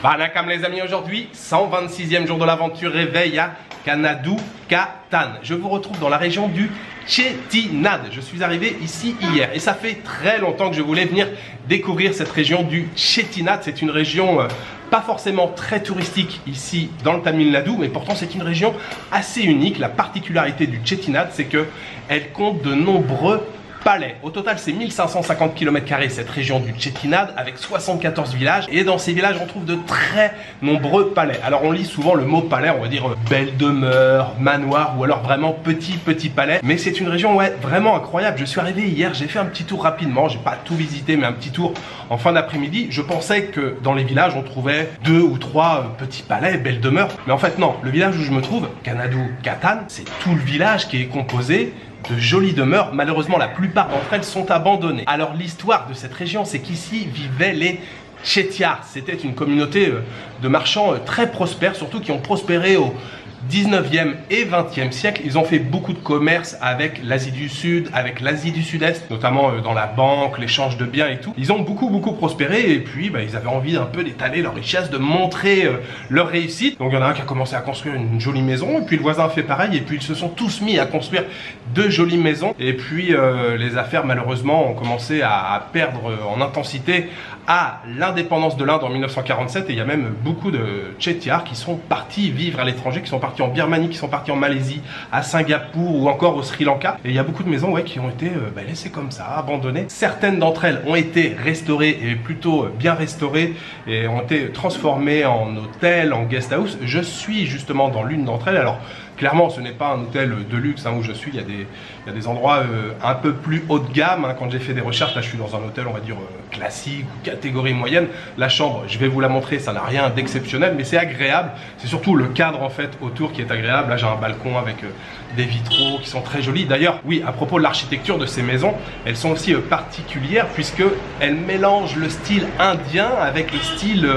Vanakam les amis, aujourd'hui 126e jour de l'aventure réveil à Kanadu Katan. Je vous retrouve dans la région du Chettinad. Je suis arrivé ici hier et ça fait très longtemps que je voulais venir découvrir cette région du Chettinad. C'est une région pas forcément très touristique ici dans le Tamil Nadu, mais pourtant c'est une région assez unique. La particularité du Chettinad, c'est qu'elle compte de nombreux palais. Au total, c'est 1550 km² cette région du Chettinad avec 74 villages. Et dans ces villages, on trouve de très nombreux palais. Alors, on lit souvent le mot palais, on va dire belle demeure, manoir ou alors vraiment petit palais. Mais c'est une région vraiment incroyable. Je suis arrivé hier, j'ai fait un petit tour rapidement. J'ai pas tout visité, mais un petit tour en fin d'après-midi. Je pensais que dans les villages, on trouvait 2 ou 3 petits palais, belles demeures. Mais en fait, non. Le village où je me trouve, Kanadu Katan, c'est tout le village qui est composé de jolies demeures. Malheureusement, la plupart d'entre elles sont abandonnées. Alors l'histoire de cette région, c'est qu'ici vivaient les Chettiars. C'était une communauté de marchands très prospères, surtout qui ont prospéré au 19e et 20e siècle. Ils ont fait beaucoup de commerce avec l'Asie du Sud, avec l'Asie du Sud-Est, notamment dans la banque, l'échange de biens et tout. Ils ont beaucoup prospéré et puis ils avaient envie un peu d'étaler leur richesse, de montrer leur réussite. Donc il y en a un qui a commencé à construire une jolie maison et puis le voisin a fait pareil et puis ils se sont tous mis à construire de jolies maisons. Et puis les affaires malheureusement ont commencé à perdre en intensité à l'indépendance de l'Inde en 1947 et il y a même beaucoup de Chettiars qui sont partis vivre à l'étranger, qui sont partis en Birmanie, qui sont partis en Malaisie, à Singapour ou encore au Sri Lanka. Et il y a beaucoup de maisons qui ont été laissées comme ça, abandonnées. Certaines d'entre elles ont été restaurées et plutôt bien restaurées et ont été transformées en hôtels, en guest house. Je suis justement dans l'une d'entre elles. Alors clairement, ce n'est pas un hôtel de luxe où je suis. Il y a des endroits un peu plus haut de gamme. Quand j'ai fait des recherches, là je suis dans un hôtel, on va dire classique ou catégorie moyenne. La chambre, je vais vous la montrer, ça n'a rien d'exceptionnel, mais c'est agréable. C'est surtout le cadre en fait autour qui est agréable. Là j'ai un balcon avec des vitraux qui sont très jolis. D'ailleurs, oui, à propos de l'architecture de ces maisons, elles sont aussi particulières puisque elles mélangent le style indien avec le style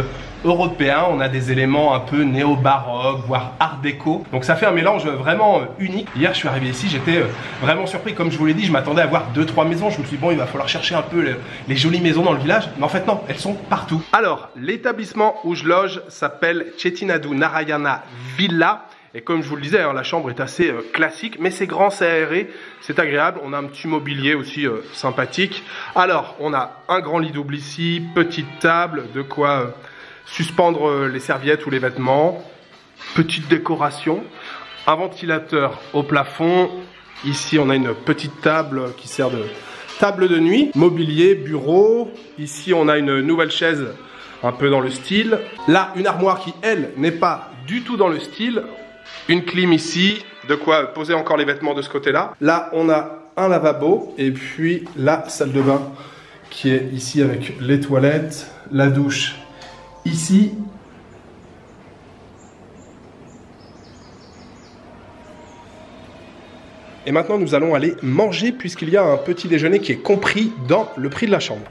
européen. On a des éléments un peu néo-baroque, voire art déco. Donc ça fait un mélange vraiment unique. Hier, je suis arrivé ici, j'étais vraiment surpris. Comme je vous l'ai dit, je m'attendais à voir 2-3 maisons. Je me suis dit, bon, il va falloir chercher un peu les jolies maisons dans le village. Mais en fait, non, elles sont partout. Alors, l'établissement où je loge s'appelle Chettinadu Narayana Villa. Et comme je vous le disais, la chambre est assez classique, mais c'est grand, c'est aéré, c'est agréable. On a un petit mobilier aussi sympathique. Alors, on a un grand lit double ici, petite table, de quoi suspendre les serviettes ou les vêtements, petite décoration, un ventilateur au plafond. Ici, on a une petite table qui sert de table de nuit, mobilier, bureau. Ici, on a une nouvelle chaise un peu dans le style. Là, une armoire qui, elle, n'est pas du tout dans le style. Une clim ici, de quoi poser encore les vêtements de ce côté-là. Là, on a un lavabo et puis la salle de bain qui est ici avec les toilettes, la douche ici. Et maintenant, nous allons aller manger puisqu'il y a un petit déjeuner qui est compris dans le prix de la chambre.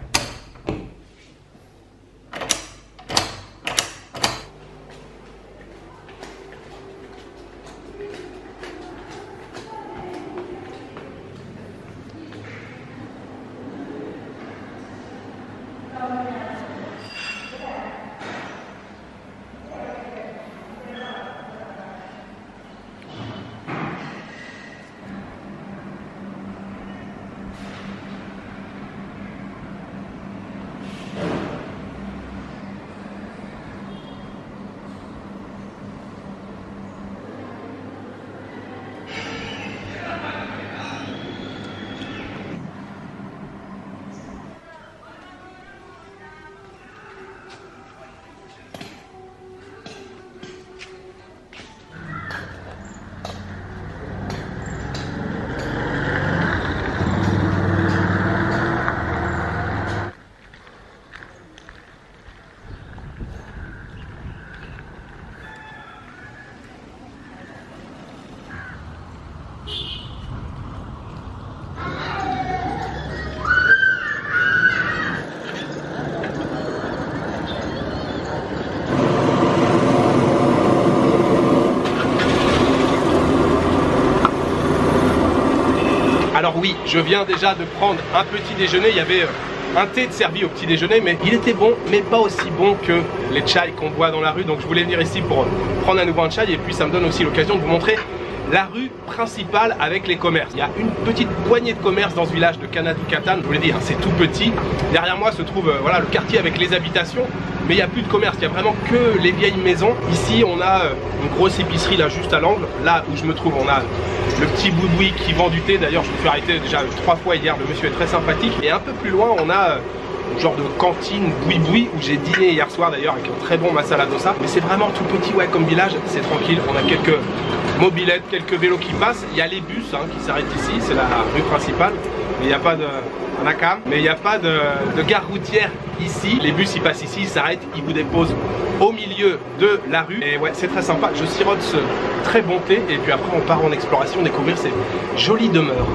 Alors oui, je viens déjà de prendre un petit déjeuner. Il y avait un thé servi au petit déjeuner, mais il était bon, mais pas aussi bon que les chai qu'on boit dans la rue. Donc je voulais venir ici pour prendre à nouveau un chai, et puis ça me donne aussi l'occasion de vous montrer la rue principale avec les commerces. Il y a une petite poignée de commerces dans ce village de Kanadu Katan. Je vous l'ai dit, hein, c'est tout petit. Derrière moi se trouve voilà, le quartier avec les habitations, mais il n'y a plus de commerce, il y a vraiment que les vieilles maisons. Ici on a une grosse épicerie là juste à l'angle. Là où je me trouve, on a le petit boui-boui qui vend du thé. D'ailleurs je me suis arrêté déjà 3 fois hier, le monsieur est très sympathique. Et un peu plus loin on a genre de cantine boui-boui où j'ai dîné hier soir d'ailleurs avec un très bon masala dosa. Mais c'est vraiment tout petit, ouais, comme village, c'est tranquille. On a quelques mobylettes, quelques vélos qui passent. Il y a les bus hein, qui s'arrêtent ici, c'est la rue principale. Mais il n'y a pas de Anakam, mais il n'y a pas de gare routière ici. Les bus ils passent ici, ils s'arrêtent, ils vous déposent au milieu de la rue. Et ouais, c'est très sympa. Je sirote ce très bon thé et puis après on part en exploration, découvrir ces jolies demeures.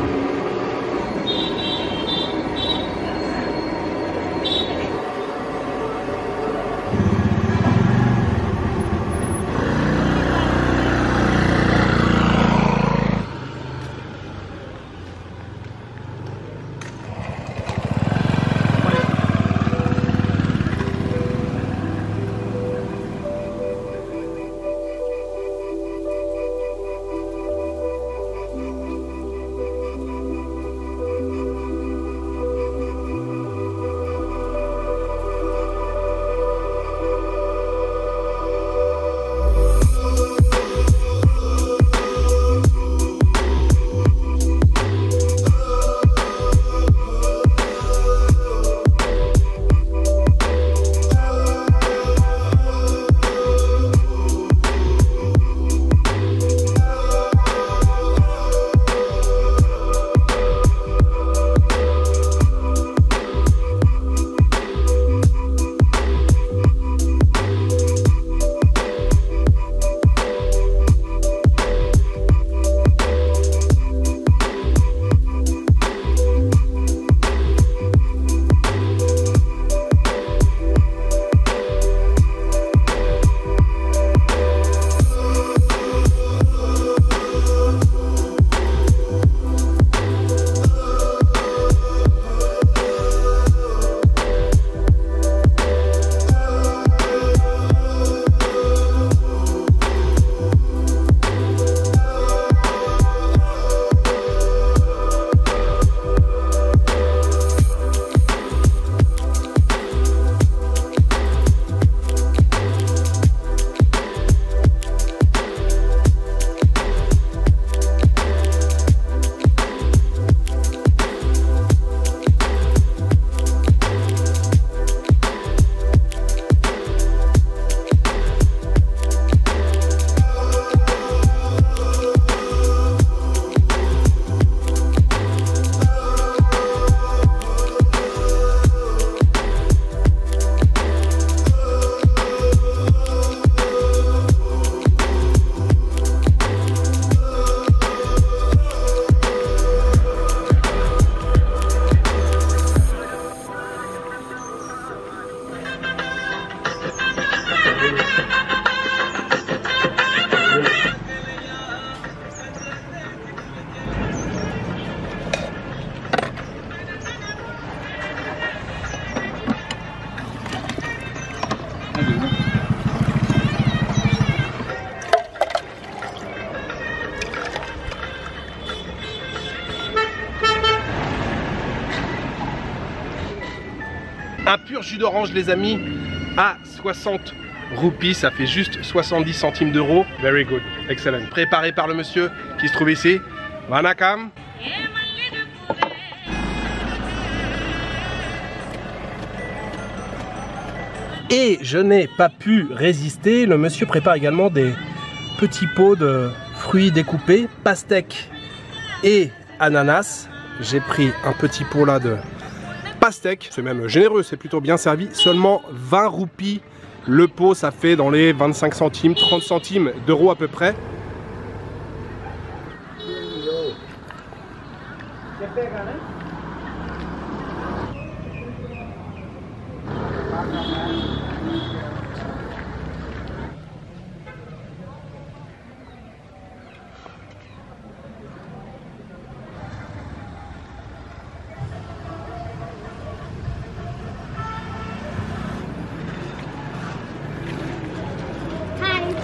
Un pur jus d'orange les amis à 60 roupies, ça fait juste 70 centimes d'euros. Very good, excellent. Préparé par le monsieur qui se trouve ici. Vanakam. Et je n'ai pas pu résister, le monsieur prépare également des petits pots de fruits découpés, pastèques et ananas. J'ai pris un petit pot là de pastèques, c'est même généreux, c'est plutôt bien servi. Seulement 20 roupies le pot, ça fait dans les 25 centimes, 30 centimes d'euros à peu près.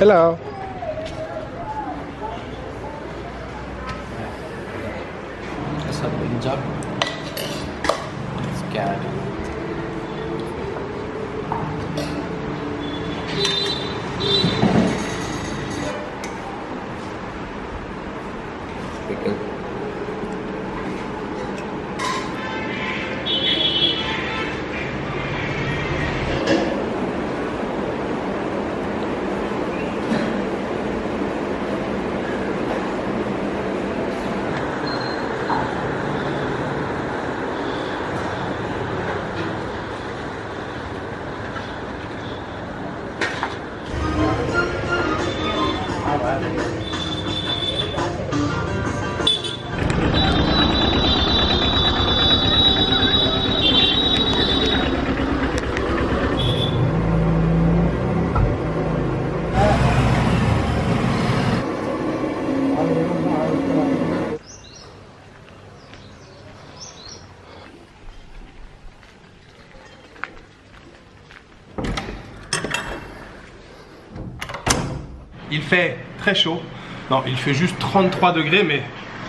Hello. What's up, Punjab? It's cat. Pickle. Il fait très chaud. Non, il fait juste 33 degrés, mais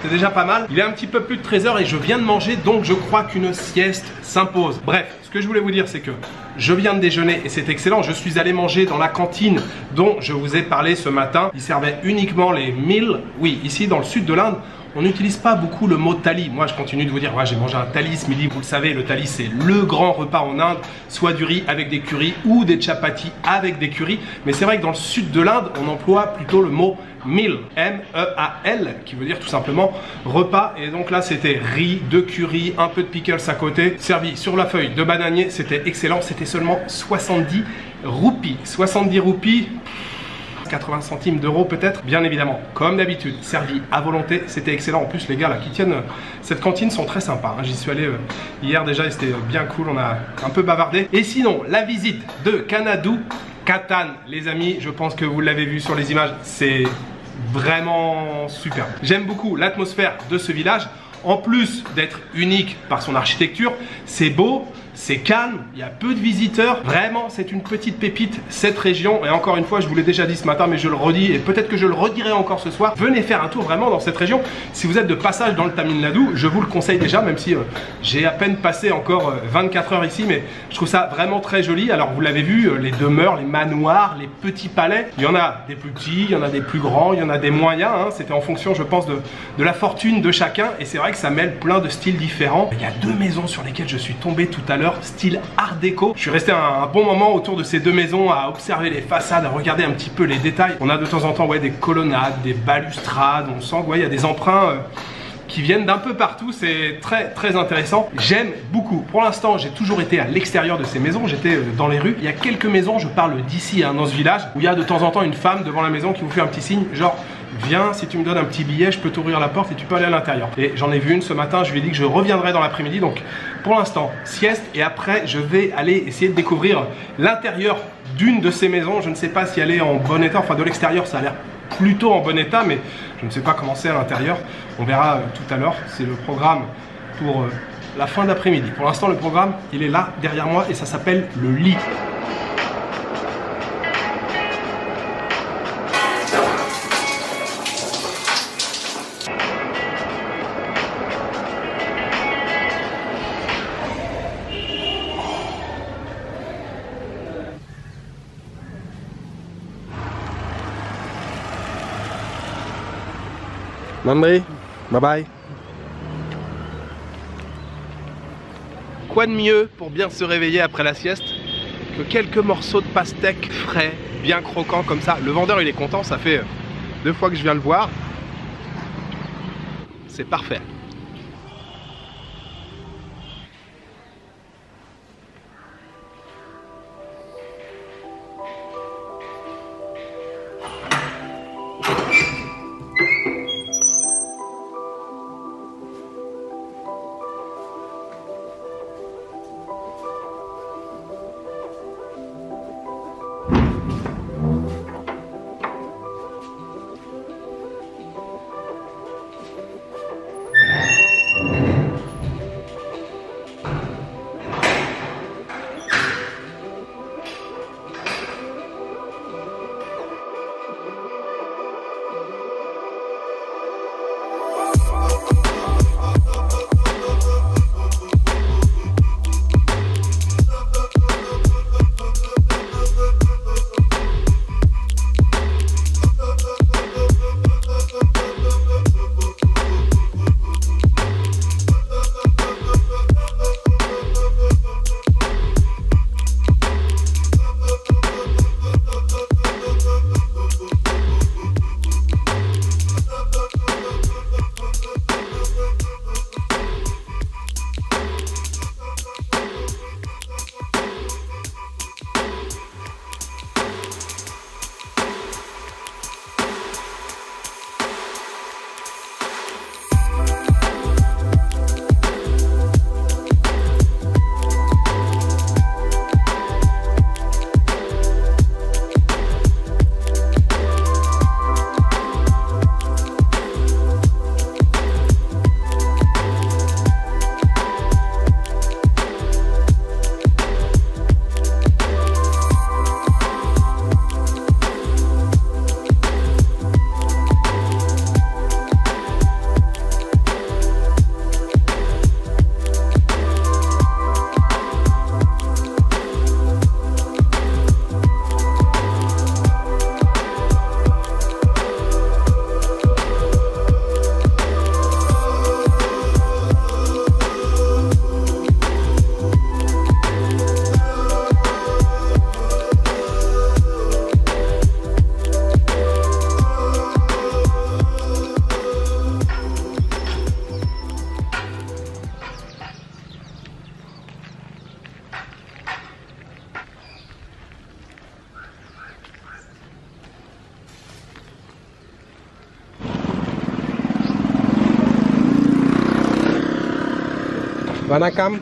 c'est déjà pas mal. Il est un petit peu plus de 13 h et je viens de manger, donc je crois qu'une sieste s'impose. Bref, ce que je voulais vous dire, c'est que je viens de déjeuner et c'est excellent. Je suis allé manger dans la cantine dont je vous ai parlé ce matin. Ils servaient uniquement les meals. Oui, ici dans le sud de l'Inde, on n'utilise pas beaucoup le mot thali. Moi, je continue de vous dire, ouais, j'ai mangé un thali ce midi. Vous le savez, le thali, c'est le grand repas en Inde. Soit du riz avec des currys ou des chapatis avec des currys. Mais c'est vrai que dans le sud de l'Inde, on emploie plutôt le mot meal, M-E-A-L, qui veut dire tout simplement repas. Et donc là, c'était riz, de curry, un peu de pickles à côté, servi sur la feuille de bananier. C'était excellent. C'était seulement 70 roupies. 70 roupies. 80 centimes d'euros peut-être, bien évidemment, comme d'habitude, servi à volonté, c'était excellent. En plus, les gars là qui tiennent cette cantine sont très sympas, hein. J'y suis allé hier déjà et c'était bien cool, on a un peu bavardé. Et sinon, la visite de Kanadu Katan, les amis, je pense que vous l'avez vu sur les images, c'est vraiment super. J'aime beaucoup l'atmosphère de ce village. En plus d'être unique par son architecture, c'est beau, c'est calme, il y a peu de visiteurs. Vraiment, c'est une petite pépite, cette région. Et encore une fois, je vous l'ai déjà dit ce matin, mais je le redis, et peut-être que je le redirai encore ce soir. Venez faire un tour vraiment dans cette région. Si vous êtes de passage dans le Tamil Nadu, je vous le conseille déjà, même si j'ai à peine passé encore 24 heures ici, mais je trouve ça vraiment très joli. Alors, vous l'avez vu, les demeures, les manoirs, les petits palais, il y en a des plus petits, il y en a des plus grands, il y en a des moyens, hein. C'était en fonction, je pense, de la fortune de chacun. Et c'est vrai que ça mêle plein de styles différents. Il y a deux maisons sur lesquelles je suis tombé tout à l'heure, style art déco. Je suis resté un bon moment autour de ces deux maisons à observer les façades, à regarder un petit peu les détails. On a de temps en temps, ouais, des colonnades, des balustrades. On sent qu'il y a des emprunts qui viennent d'un peu partout. C'est très très intéressant. J'aime beaucoup. Pour l'instant, j'ai toujours été à l'extérieur de ces maisons. J'étais dans les rues. Il y a quelques maisons, je parle d'ici, hein, dans ce village, où il y a de temps en temps une femme devant la maison qui vous fait un petit signe, genre viens, si tu me donnes un petit billet, je peux t'ouvrir la porte et tu peux aller à l'intérieur. Et j'en ai vu une ce matin, je lui ai dit que je reviendrai dans l'après-midi. Donc pour l'instant, sieste, et après je vais aller essayer de découvrir l'intérieur d'une de ces maisons. Je ne sais pas si elle est en bon état, enfin de l'extérieur ça a l'air plutôt en bon état, mais je ne sais pas comment c'est à l'intérieur. On verra tout à l'heure. C'est le programme pour la fin d'après-midi. Pour l'instant, le programme, il est là derrière moi et ça s'appelle le lit. Mandri, bye bye. Quoi de mieux pour bien se réveiller après la sieste que quelques morceaux de pastèque frais, bien croquants comme ça. Le vendeur il est content, ça fait 2 fois que je viens le voir. C'est parfait. Vanakkam.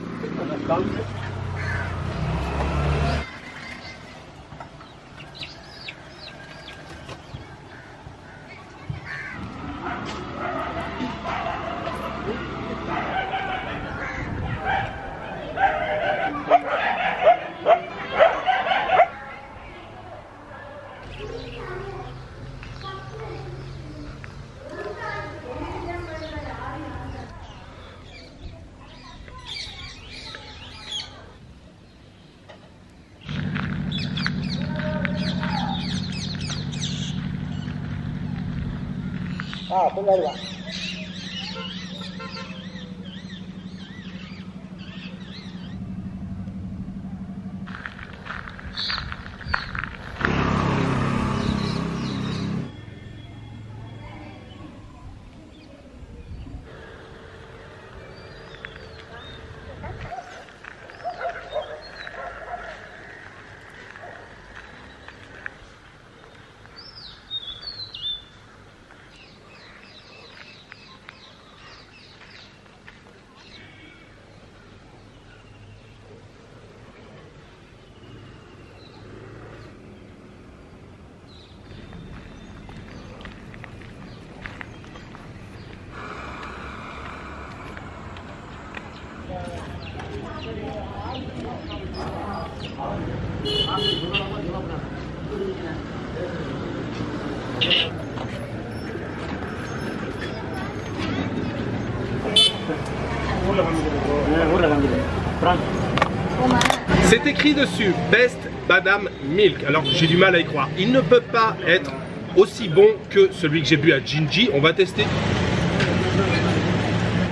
C'est écrit dessus, Best Badam Milk. Alors j'ai du mal à y croire. Il ne peut pas être aussi bon que celui que j'ai bu à Jinji. On va tester.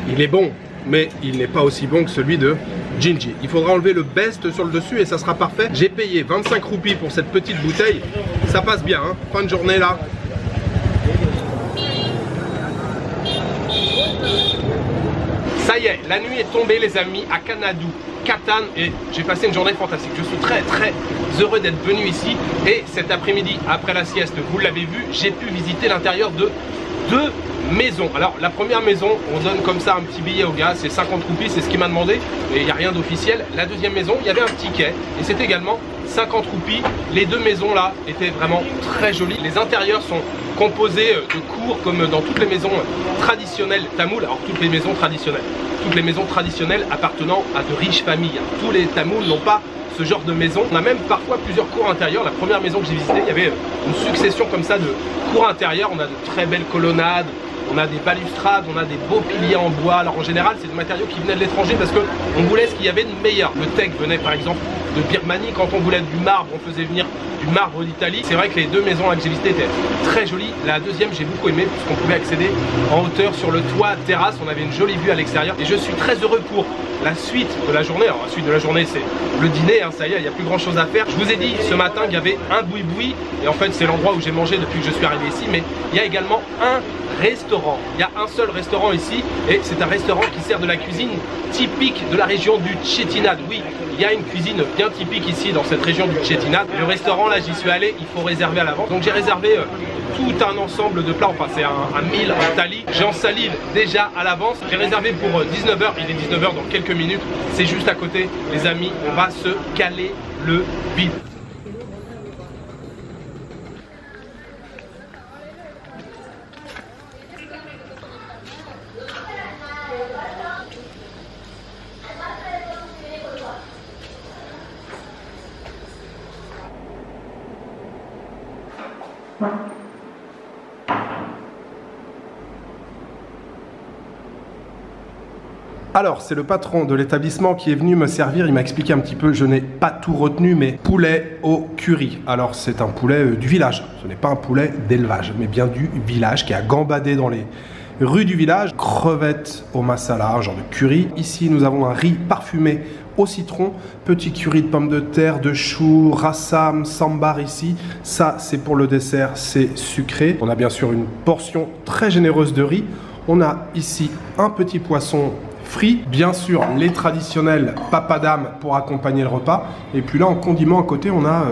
Il est bon, mais il n'est pas aussi bon que celui de Jinji. Il faudra enlever le best sur le dessus et ça sera parfait. J'ai payé 25 roupies pour cette petite bouteille. Ça passe bien, hein. Fin de journée là. Ça y est, la nuit est tombée les amis à Kanadu, Katan, et j'ai passé une journée fantastique. Je suis très heureux d'être venu ici et cet après-midi, après la sieste, vous l'avez vu, j'ai pu visiter l'intérieur de 2 maisons. Alors la première maison, on donne comme ça un petit billet au gars, c'est 50 roupies, c'est ce qu'il m'a demandé, et il n'y a rien d'officiel. La deuxième maison, il y avait un ticket et c'était également 50 roupies. Les 2 maisons là étaient vraiment très jolies. Les intérieurs sont composés de cours comme dans toutes les maisons traditionnelles tamoules. Alors toutes les maisons traditionnelles appartenant à de riches familles. Tous les Tamouls n'ont pas ce genre de maison. On a même parfois plusieurs cours intérieurs. La première maison que j'ai visitée, il y avait une succession comme ça de cours intérieurs. On a de très belles colonnades, on a des balustrades, on a des beaux piliers en bois. Alors en général, c'est des matériaux qui venaient de l'étranger parce qu'on voulait ce qu'il y avait de meilleur. Le teak venait par exemple de Birmanie. Quand on voulait du marbre, on faisait venir du marbre d'Italie. C'est vrai que les 2 maisons là que j'ai visitées étaient très jolies. La deuxième, j'ai beaucoup aimé puisqu'on pouvait accéder en hauteur sur le toit terrasse. On avait une jolie vue à l'extérieur et je suis très heureux pour la suite de la journée. Alors la suite de la journée, c'est le dîner, hein, ça y est, il n'y a plus grand chose à faire. Je vous ai dit ce matin qu'il y avait un boui-boui et en fait c'est l'endroit où j'ai mangé depuis que je suis arrivé ici, mais il y a également un restaurant. Il y a un seul restaurant ici et c'est un restaurant qui sert de la cuisine typique de la région du Chettinad. Oui, il y a une cuisine bien typique ici dans cette région du Chettinad. Le restaurant là, j'y suis allé, il faut réserver à l'avance. Donc j'ai réservé tout un ensemble de plats, enfin c'est un meal en thali. J'en salive déjà à l'avance. J'ai réservé pour 19 h, il est 19 h dans quelques minutes. C'est juste à côté les amis, on va se caler le bide. Alors, c'est le patron de l'établissement qui est venu me servir. Il m'a expliqué un petit peu, je n'ai pas tout retenu, mais poulet au curry. Alors, c'est un poulet du village. Ce n'est pas un poulet d'élevage, mais bien du village qui a gambadé dans les rues du village. Crevettes au masala, un genre de curry. Ici, nous avons un riz parfumé au citron. Petit curry de pommes de terre, de choux, rassam, sambar ici. Ça, c'est pour le dessert, c'est sucré. On a bien sûr une portion très généreuse de riz. On a ici un petit poisson frit, bien sûr les traditionnels papadam pour accompagner le repas, et puis là en condiment à côté on a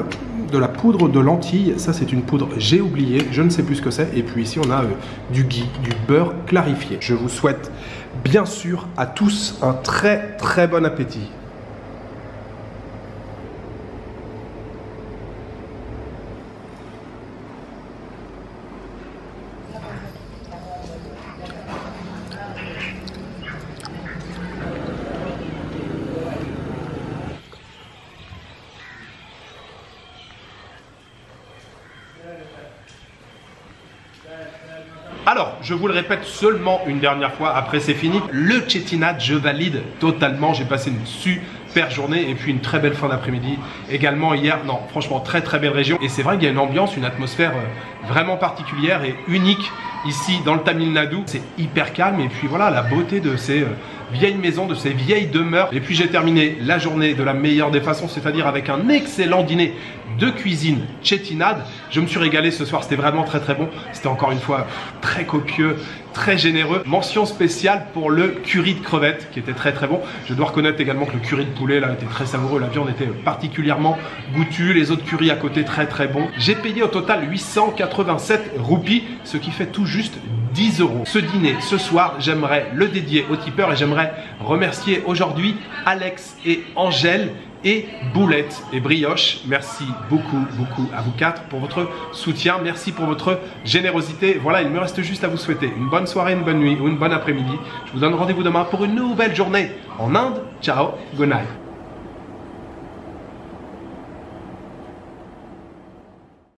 de la poudre de lentilles. Ça, c'est une poudre, j'ai oublié, je ne sais plus ce que c'est. Et puis ici, on a du ghee, du beurre clarifié. Je vous souhaite bien sûr à tous un très très bon appétit. Alors, je vous le répète seulement une dernière fois, après c'est fini. Le Chettinad, je valide totalement. J'ai passé une super journée et puis une très belle fin d'après-midi. Également hier, non, franchement, très très belle région. Et c'est vrai qu'il y a une ambiance, une atmosphère vraiment particulière et unique ici dans le Tamil Nadu. C'est hyper calme et puis voilà, la beauté de ces vieilles maisons, de ces vieilles demeures. Et puis j'ai terminé la journée de la meilleure des façons, c'est-à-dire avec un excellent dîner de cuisine Chettinad. Je me suis régalé ce soir, c'était vraiment très très bon. C'était encore une fois très copieux, très généreux. Mention spéciale pour le curry de crevettes qui était très très bon. Je dois reconnaître également que le curry de poulet là était très savoureux. La viande était particulièrement goûtue. Les autres currys à côté très très bons. J'ai payé au total 887 roupies, ce qui fait tout juste 10 €. Ce dîner ce soir, j'aimerais le dédier aux tipeurs et j'aimerais remercier aujourd'hui Alex et Angèle et Boulette et Brioche. Merci beaucoup à vous quatre pour votre soutien. Merci pour votre générosité. Voilà, il me reste juste à vous souhaiter une bonne soirée, une bonne nuit ou une bonne après-midi. Je vous donne rendez-vous demain pour une nouvelle journée en Inde. Ciao, good night.